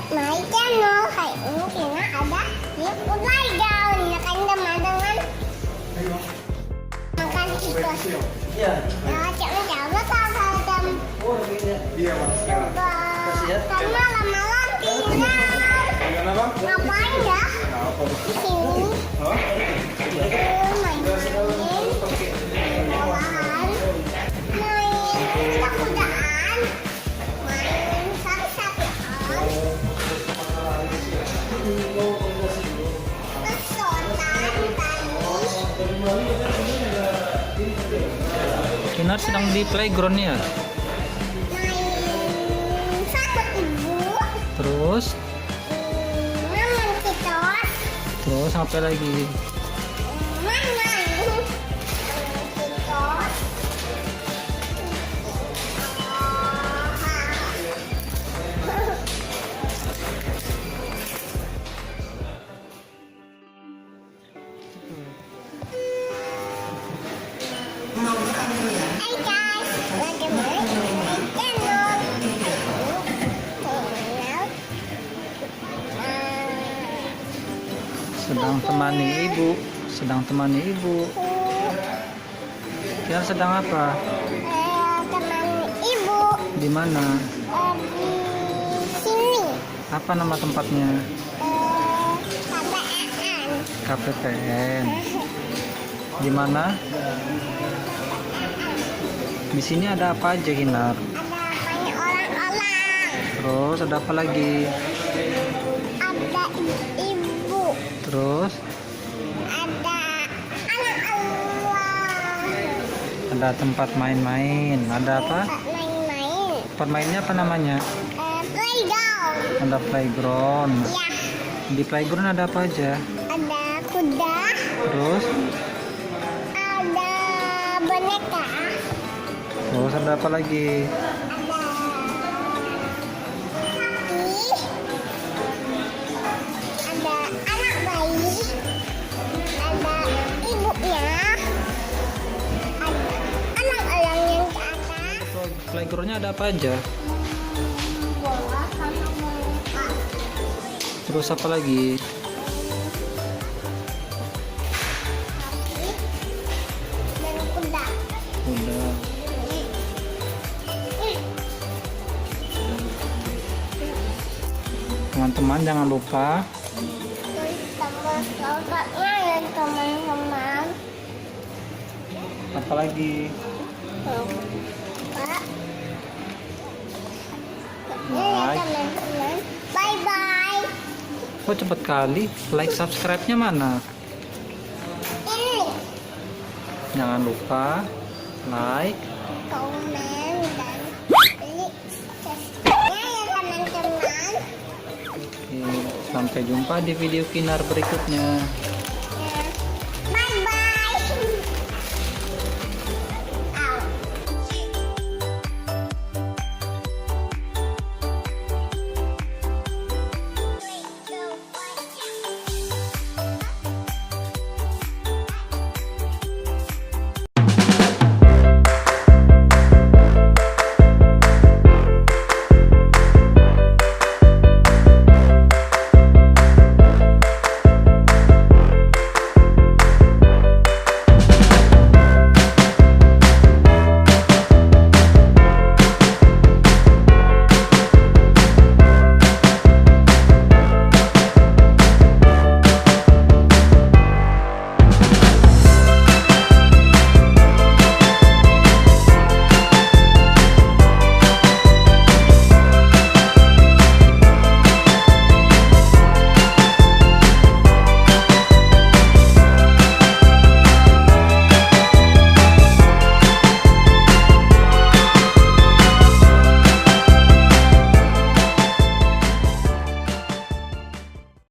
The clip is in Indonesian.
my channel. Hari ini Tina ada di playground. Ya kan teman-teman. Makan itu. Iya. Ya, coba kalau Iya, Mas. kan malam-malam Tina. Ngapain ya? Di sini. Main olahan, main kuda-kudaan, main sate-satean, pesotan tadi, Kinar sedang di playground ya. main satu ibu, Terus main kitos, terus apa lagi? main kitos, Hai guys, bagaimana channel? Sedang temani ibu. Kinar sedang apa? Teman ibu Di mana? di sini. Apa nama tempatnya? KPN. KPPN. Di mana? Di sini ada apa aja, Kinar? Ada banyak orang-orang. Terus ada apa lagi? Ada ibu. Terus Ada anak-anak. ada tempat main-main. Ada apa? Tempat main-main. Permainnya apa namanya? Playground. Ada playground. Ya, Di playground ada apa aja? ada kuda. Terus Ada boneka. terus ada apa lagi? Ada sapi. Ada anak bayi. Ada ibunya. Ada anak-anak yang ke atas. Playgroundnya ada apa aja? Bola sama boneka. Terus apa lagi? Sapi dan kuda. Udah. Teman-teman jangan lupa Terus sama ya teman-teman. apa lagi? Pak. Like. Teman-teman. Bye-bye. Kok cepet kali? Like, subscribe-nya mana? Ini Jangan lupa like. komen dan klik subscribe-nya ya teman-teman. Oke, sampai jumpa di video Kinar berikutnya.